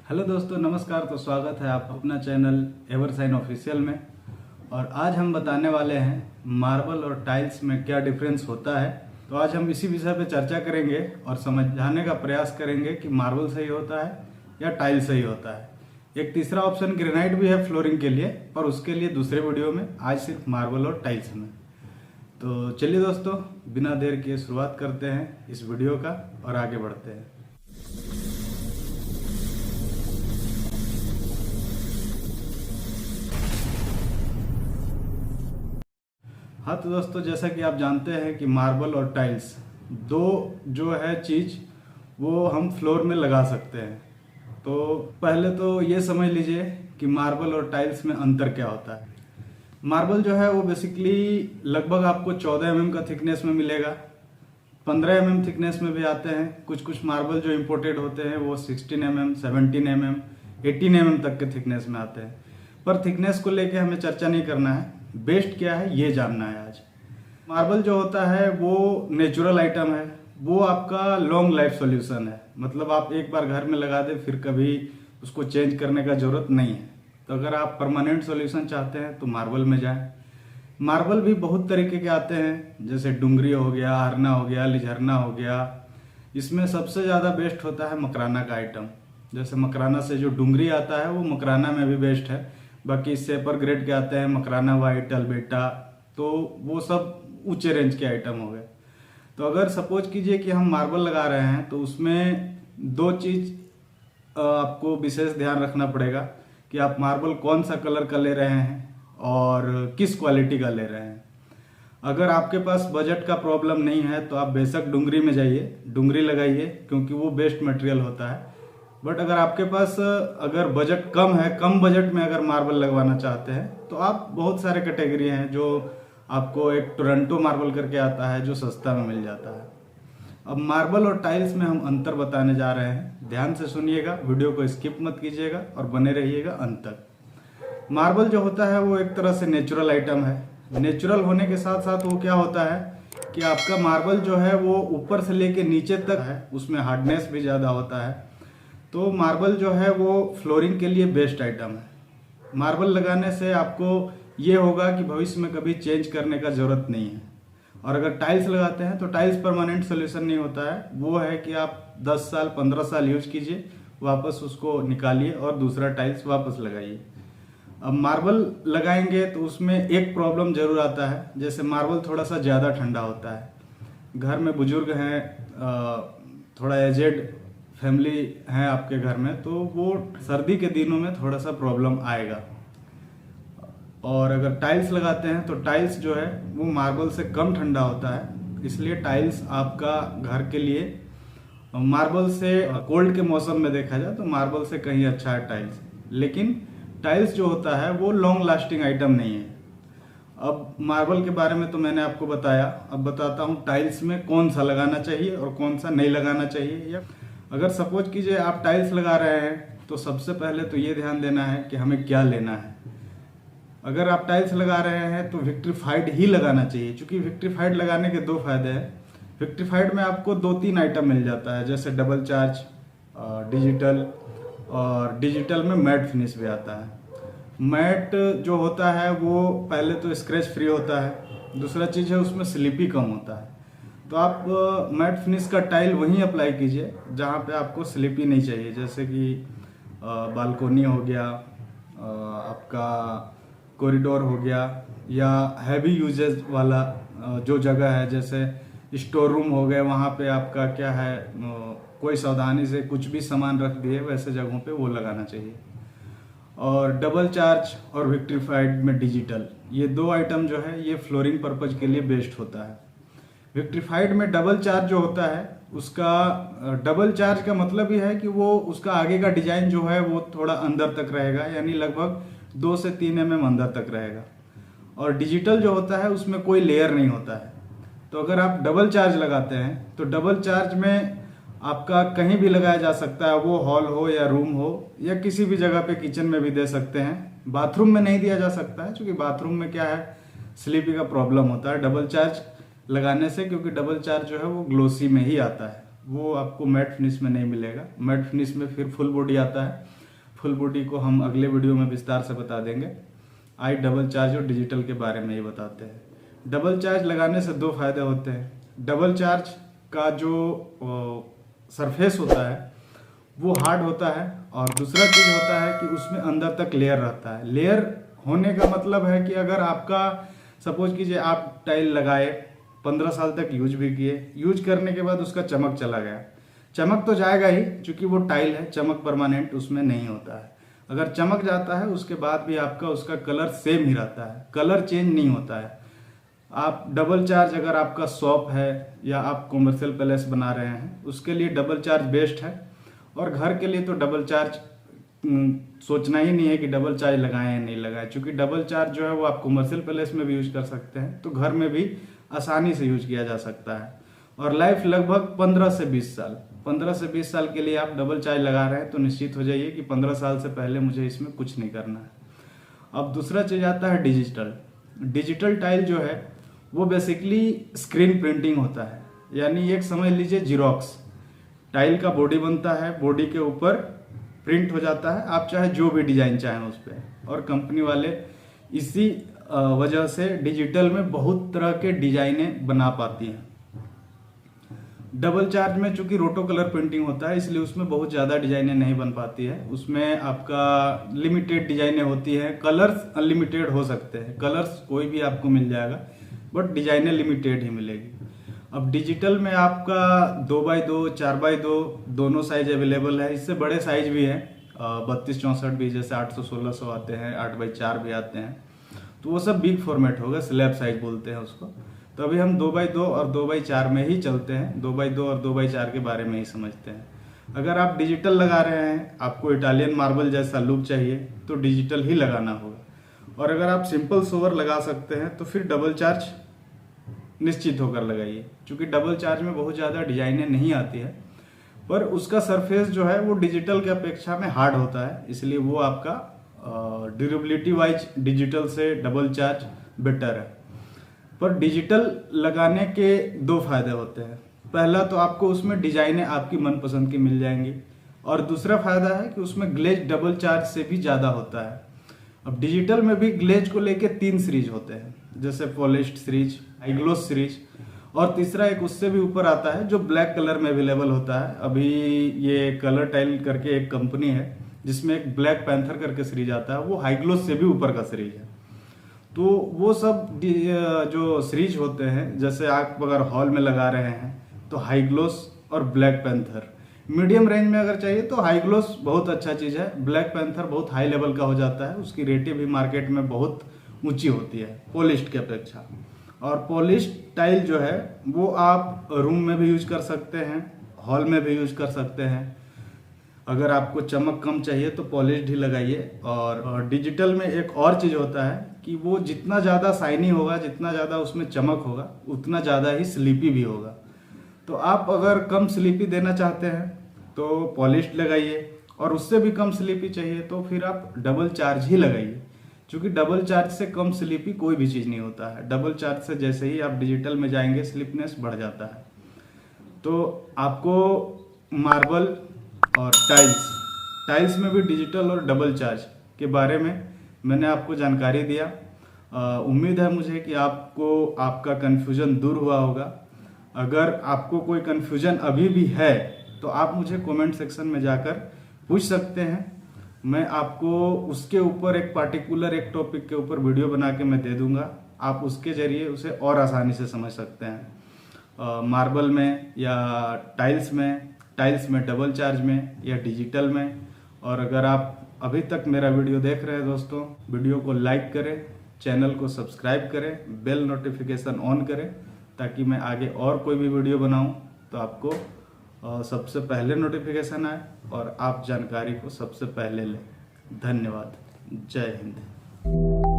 Hello दोस्तों, नमस्कार। तो स्वागत है आप अपना चैनल एवरसाइन ऑफिशियल में। और आज हम बताने वाले हैं मार्बल और टाइल्स में क्या डिफरेंस होता है। तो आज हम इसी विषय पे चर्चा करेंगे और समझाने का प्रयास करेंगे कि मार्बल सही होता है या टाइल्स सही होता है। एक तीसरा ऑप्शन ग्रेनाइट भी है फ्लोरिंग के लिए, पर उसके लिए दूसरे वीडियो में। आज सिर्फ मार्बल और टाइल्स में। तो चलिए दोस्तों, बिना देर किए शुरुआत करते हैं इस वीडियो का और आगे बढ़ते हैं। हाँ तो दोस्तों, जैसा कि आप जानते हैं कि मार्बल और टाइल्स दो जो है चीज़ वो हम फ्लोर में लगा सकते हैं। तो पहले तो ये समझ लीजिए कि मार्बल और टाइल्स में अंतर क्या होता है। मार्बल जो है वो बेसिकली लगभग आपको 14 mm का थिकनेस में मिलेगा। 15 mm थिकनेस में भी आते हैं। कुछ मार्बल जो इम्पोर्टेड होते हैं वो 16 mm, 17 mm, 18 mm तक के थिकनेस में आते हैं। पर थिकनेस को लेके हमें चर्चा नहीं करना है, बेस्ट क्या है ये जानना है आज। मार्बल जो होता है वो नेचुरल आइटम है, वो आपका लॉन्ग लाइफ सॉल्यूशन है। मतलब आप एक बार घर में लगा दे फिर कभी उसको चेंज करने का जरूरत नहीं है। तो अगर आप परमानेंट सॉल्यूशन चाहते हैं तो मार्बल में जाएं। मार्बल भी बहुत तरीके के आते हैं, जैसे डुंगरी हो गया, हरना हो गया, लिझरना हो गया। इसमें सबसे ज़्यादा बेस्ट होता है मकराना का आइटम। जैसे मकराना से जो डुंगरी आता है वो मकराना में भी बेस्ट है। बाकी इससे अपर ग्रेड के आते हैं मकराना वाइट, अल्बेटा, तो वो सब ऊंचे रेंज के आइटम हो गए। तो अगर सपोज कीजिए कि हम मार्बल लगा रहे हैं तो उसमें दो चीज़ आपको विशेष ध्यान रखना पड़ेगा कि आप मार्बल कौन सा कलर का ले रहे हैं और किस क्वालिटी का ले रहे हैं। अगर आपके पास बजट का प्रॉब्लम नहीं है तो आप बेशक डुंगरी में जाइए, डुंगरी लगाइए, क्योंकि वो बेस्ट मटेरियल होता है। बट अगर आपके पास अगर बजट कम है, कम बजट में अगर मार्बल लगवाना चाहते हैं तो आप बहुत सारे कैटेगरी हैं। जो आपको एक टोरंटो मार्बल करके आता है जो सस्ता में मिल जाता है। अब मार्बल और टाइल्स में हम अंतर बताने जा रहे हैं। ध्यान से सुनिएगा, वीडियो को स्किप मत कीजिएगा और बने रहिएगा अंत तक। मार्बल जो होता है वो एक तरह से नेचुरल आइटम है। नेचुरल होने के साथ साथ वो क्या होता है कि आपका मार्बल जो है वो ऊपर से लेके नीचे तक है, उसमें हार्डनेस भी ज़्यादा होता है। तो मार्बल जो है वो फ्लोरिंग के लिए बेस्ट आइटम है। मार्बल लगाने से आपको ये होगा कि भविष्य में कभी चेंज करने का ज़रूरत नहीं है। और अगर टाइल्स लगाते हैं तो टाइल्स परमानेंट सोल्यूशन नहीं होता है। वो है कि आप 10 साल 15 साल यूज कीजिए, वापस उसको निकालिए और दूसरा टाइल्स वापस लगाइए। अब मार्बल लगाएंगे तो उसमें एक प्रॉब्लम जरूर आता है, जैसे मार्बल थोड़ा सा ज़्यादा ठंडा होता है। घर में बुजुर्ग हैं, थोड़ा एजेड फैमिली है आपके घर में, तो वो सर्दी के दिनों में थोड़ा सा प्रॉब्लम आएगा। और अगर टाइल्स लगाते हैं तो टाइल्स जो है वो मार्बल से कम ठंडा होता है, इसलिए टाइल्स आपका घर के लिए मार्बल से कोल्ड के मौसम में देखा जाए तो मार्बल से कहीं अच्छा है टाइल्स। लेकिन टाइल्स जो होता है वो लॉन्ग लास्टिंग आइटम नहीं है। अब मार्बल के बारे में तो मैंने आपको बताया, अब बताता हूँ टाइल्स में कौन सा लगाना चाहिए और कौन सा नहीं लगाना चाहिए। या अगर सपोज कीजिए आप टाइल्स लगा रहे हैं तो सबसे पहले तो ये ध्यान देना है कि हमें क्या लेना है। अगर आप टाइल्स लगा रहे हैं तो विक्ट्रीफाइड ही लगाना चाहिए, क्योंकि विक्ट्रीफाइड लगाने के दो फायदे हैं। विक्ट्रीफाइड में आपको 2-3 आइटम मिल जाता है, जैसे डबल चार्ज, डिजिटल, और डिजिटल में मैट फिनिश भी आता है। मैट जो होता है वो पहले तो स्क्रैच फ्री होता है, दूसरा चीज़ है उसमें स्लिपी कम होता है। तो आप मैट फिनिश का टाइल वहीं अप्लाई कीजिए जहाँ पे आपको स्लिपी नहीं चाहिए, जैसे कि बालकोनी हो गया, आपका कॉरिडोर हो गया, या हैवी यूजेज वाला जो जगह है, जैसे स्टोर रूम हो गए, वहाँ पे आपका क्या है कोई सावधानी से कुछ भी सामान रख दिए, वैसे जगहों पे वो लगाना चाहिए। और डबल चार्ज और विक्ट्रीफाइड में डिजिटल, ये दो आइटम जो है ये फ्लोरिंग पर्पज के लिए बेस्ट होता है। विक्ट्रीफाइड में डबल चार्ज जो होता है, उसका डबल चार्ज का मतलब ये है कि वो उसका आगे का डिजाइन जो है वो थोड़ा अंदर तक रहेगा, यानी लगभग 2 से 3 mm अंदर तक रहेगा। और डिजिटल जो होता है उसमें कोई लेयर नहीं होता है। तो अगर आप डबल चार्ज लगाते हैं तो डबल चार्ज में आपका कहीं भी लगाया जा सकता है, वो हॉल हो या रूम हो या किसी भी जगह पे, किचन में भी दे सकते हैं। बाथरूम में नहीं दिया जा सकता है, क्योंकि बाथरूम में क्या है स्लीपी का प्रॉब्लम होता है डबल चार्ज लगाने से, क्योंकि डबल चार्ज जो है वो ग्लोसी में ही आता है, वो आपको मैट फिनिश में नहीं मिलेगा। मैट फिनिश में फिर फुल बॉडी आता है। फुल बॉडी को हम अगले वीडियो में विस्तार से बता देंगे। आज डबल चार्ज और डिजिटल के बारे में ही बताते हैं। डबल चार्ज लगाने से दो फायदे होते हैं। डबल चार्ज का जो सरफेस होता है वो हार्ड होता है, और दूसरा चीज होता है कि उसमें अंदर तक लेयर रहता है। लेयर होने का मतलब है कि अगर आपका सपोज कीजिए आप टाइल लगाए, 15 साल तक यूज भी किए, यूज करने के बाद उसका चमक चला गया, चमक तो जाएगा ही क्योंकि वो टाइल है, चमक परमानेंट उसमें नहीं होता है। अगर चमक जाता है उसके बाद भी आपका उसका कलर सेम ही रहता है, कलर चेंज नहीं होता है। आप डबल चार्ज अगर आपका शॉप है या आप कॉमर्शियल पैलेस बना रहे हैं उसके लिए डबल चार्ज बेस्ट है, और घर के लिए तो डबल चार्ज सोचना ही नहीं है कि डबल चार्ज लगाएं या नहीं लगाएं, क्योंकि डबल चार्ज जो है वो आप कॉमर्शियल पैलेस में भी यूज कर सकते हैं, तो घर में भी आसानी से यूज किया जा सकता है। और लाइफ लगभग 15 से 20 साल 15 से 20 साल के लिए आप डबल चार्ज लगा रहे हैं तो निश्चित हो जाइए कि 15 साल से पहले मुझे इसमें कुछ नहीं करना है। अब दूसरा चीज आता है डिजिटल। डिजिटल टाइल जो है वो बेसिकली स्क्रीन प्रिंटिंग होता है, यानी एक समझ लीजिए जीरोक्स। टाइल का बॉडी बनता है, बॉडी के ऊपर प्रिंट हो जाता है, आप चाहे जो भी डिजाइन चाहें उस पर, और कंपनी वाले इसी वजह से डिजिटल में बहुत तरह के डिजाइनें बना पाती हैं। डबल चार्ज में चूंकि रोटो कलर प्रिंटिंग होता है इसलिए उसमें बहुत ज़्यादा डिजाइनें नहीं बन पाती है, उसमें आपका लिमिटेड डिजाइनें होती हैं। कलर्स अनलिमिटेड हो सकते हैं, कलर्स कोई भी आपको मिल जाएगा, बट डिजाइनें लिमिटेड ही मिलेगी। अब डिजिटल में आपका 2x2 4x2 दोनों साइज अवेलेबल है, इससे बड़े साइज भी हैं, 32-64 भी, जैसे 800-1600 आते हैं, 8x4 भी आते हैं, तो वो सब बिग फॉर्मेट होगा, स्लैब साइज बोलते हैं उसको। तो अभी हम 2x2 और 2x4 में ही चलते हैं, 2x2 और 2x4 के बारे में ही समझते हैं। अगर आप डिजिटल लगा रहे हैं, आपको इटालियन मार्बल जैसा लुक चाहिए तो डिजिटल ही लगाना होगा, और अगर आप सिंपल सोवर लगा सकते हैं तो फिर डबल चार्ज निश्चित होकर लगाइए, क्योंकि डबल चार्ज में बहुत ज़्यादा डिजाइनें नहीं आती है, पर उसका सरफेस जो है वो डिजिटल के अपेक्षा में हार्ड होता है, इसलिए वो आपका ड्यूरेबिलिटी वाइज डिजिटल से डबल चार्ज बेटर है। पर डिजिटल लगाने के दो फायदे होते हैं। पहला तो आपको उसमें डिजाइनें आपकी मनपसंद की मिल जाएंगी, और दूसरा फायदा है कि उसमें ग्लेज डबल चार्ज से भी ज़्यादा होता है। अब डिजिटल में भी ग्लेज को लेके 3 सीरीज होते हैं, जैसे पॉलिश्ड सीरीज, हाईग्लोस सीरीज, और तीसरा एक उससे भी ऊपर आता है जो ब्लैक कलर में अवेलेबल होता है। अभी ये कलर टाइल करके एक कंपनी है जिसमें एक ब्लैक पैंथर करके सीरीज आता है, वो हाईग्लोस से भी ऊपर का सीरीज है। तो वो सब जो सीरीज होते हैं, जैसे आप अगर हॉल में लगा रहे हैं तो हाईग्लोस और ब्लैक पैंथर, मीडियम रेंज में अगर चाहिए तो हाईग्लोस बहुत अच्छा चीज़ है, ब्लैक पैंथर बहुत हाई लेवल का हो जाता है, उसकी रेटें भी मार्केट में बहुत ऊंची होती है पॉलिश्ड के अपेक्षा। और पॉलिश्ड टाइल जो है वो आप रूम में भी यूज कर सकते हैं, हॉल में भी यूज कर सकते हैं। अगर आपको चमक कम चाहिए तो पॉलिश्ड ही लगाइए। और डिजिटल में एक और चीज़ होता है कि वो जितना ज़्यादा शाइनी होगा, जितना ज़्यादा उसमें चमक होगा, उतना ज़्यादा ही स्लीपी भी होगा। तो आप अगर कम स्लीपी देना चाहते हैं तो पॉलिश्ड लगाइए, और उससे भी कम स्लीपी चाहिए तो फिर आप डबल चार्ज ही लगाइए, क्योंकि डबल चार्ज से कम स्लीपी कोई भी चीज़ नहीं होता है। डबल चार्ज से जैसे ही आप डिजिटल में जाएंगे स्लीपनेस बढ़ जाता है। तो आपको मार्बल और टाइल्स में भी डिजिटल और डबल चार्ज के बारे में मैंने आपको जानकारी दिया। उम्मीद है मुझे कि आपको आपका कन्फ्यूजन दूर हुआ होगा। अगर आपको कोई कन्फ्यूजन अभी भी है तो आप मुझे कमेंट सेक्शन में जाकर पूछ सकते हैं, मैं आपको उसके ऊपर एक पार्टिकुलर एक टॉपिक के ऊपर वीडियो बना के मैं दे दूंगा, आप उसके जरिए उसे और आसानी से समझ सकते हैं। मार्बल में या टाइल्स में डबल चार्ज में या डिजिटल में। और अगर आप अभी तक मेरा वीडियो देख रहे हैं दोस्तों, वीडियो को लाइक करें, चैनल को सब्सक्राइब करें, बेल नोटिफिकेशन ऑन करें, ताकि मैं आगे और कोई भी वीडियो बनाऊं तो आपको सबसे पहले नोटिफिकेशन आए और आप जानकारी को सबसे पहले लें। धन्यवाद। जय हिंद।